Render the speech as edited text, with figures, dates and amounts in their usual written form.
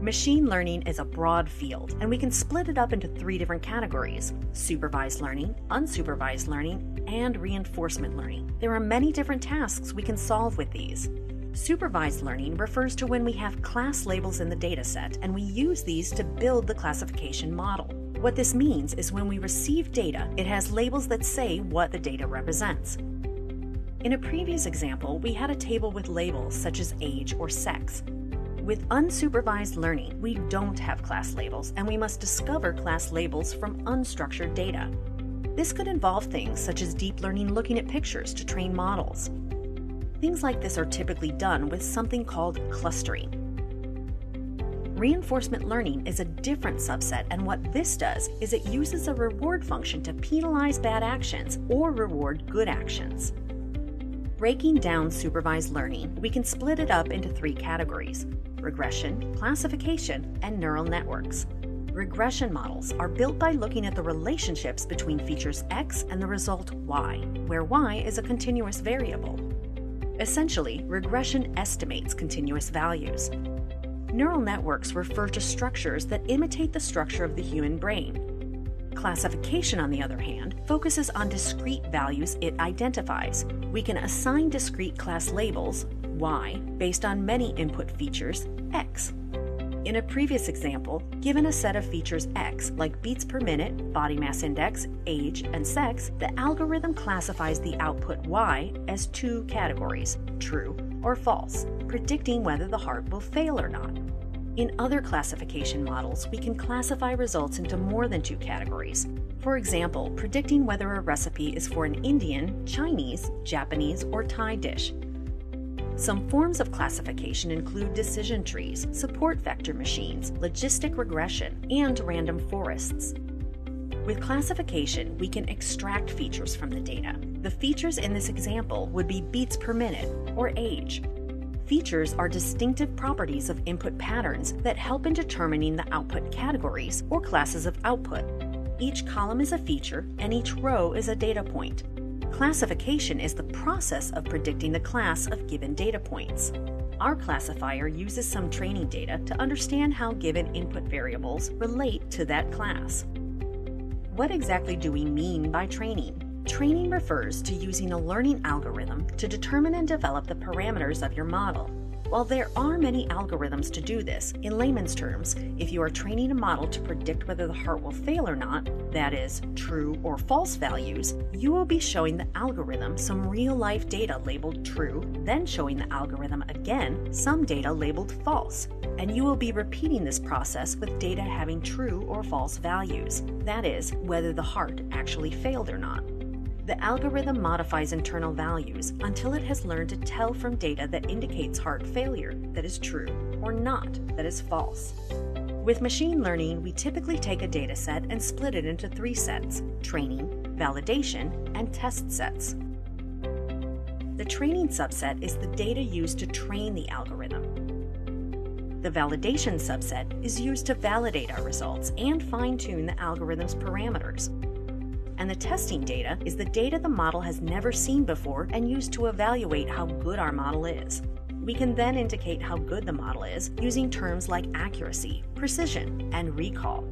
Machine learning is a broad field, and we can split it up into 3 different categories: supervised learning, unsupervised learning, and reinforcement learning. There are many different tasks we can solve with these. Supervised learning refers to when we have class labels in the dataset, and we use these to build the classification model. What this means is when we receive data, it has labels that say what the data represents. In a previous example, we had a table with labels such as age or sex. With unsupervised learning, we don't have class labels, and we must discover class labels from unstructured data. This could involve things such as deep learning looking at pictures to train models. Things like this are typically done with something called clustering. Reinforcement learning is a different subset, and what this does is it uses a reward function to penalize bad actions or reward good actions. Breaking down supervised learning, we can split it up into 3 categories: regression, classification, and neural networks. Regression models are built by looking at the relationships between features X and the result Y, where Y is a continuous variable. Essentially, regression estimates continuous values. Neural networks refer to structures that imitate the structure of the human brain. Classification, on the other hand, focuses on discrete values it identifies. We can assign discrete class labels, Y, based on many input features, X. In a previous example, given a set of features X, like beats per minute, body mass index, age, and sex, the algorithm classifies the output Y as 2 categories, true or false, predicting whether the heart will fail or not. In other classification models, we can classify results into more than 2 categories. For example, predicting whether a recipe is for an Indian, Chinese, Japanese, or Thai dish. Some forms of classification include decision trees, support vector machines, logistic regression, and random forests. With classification, we can extract features from the data. The features in this example would be beats per minute or age. Features are distinctive properties of input patterns that help in determining the output categories or classes of output. Each column is a feature, and each row is a data point. Classification is the process of predicting the class of given data points. Our classifier uses some training data to understand how given input variables relate to that class. What exactly do we mean by training? Training refers to using a learning algorithm to determine and develop the parameters of your model. While there are many algorithms to do this, in layman's terms, if you are training a model to predict whether the heart will fail or not, that is, true or false values, you will be showing the algorithm some real-life data labeled true, then showing the algorithm again some data labeled false. And you will be repeating this process with data having true or false values, that is, whether the heart actually failed or not. The algorithm modifies internal values until it has learned to tell from data that indicates heart failure, that is true, or not, that is false. With machine learning, we typically take a data set and split it into 3 sets: training, validation, and test sets. The training subset is the data used to train the algorithm. The validation subset is used to validate our results and fine-tune the algorithm's parameters. And the testing data is the data the model has never seen before and used to evaluate how good our model is. We can then indicate how good the model is using terms like accuracy, precision, and recall.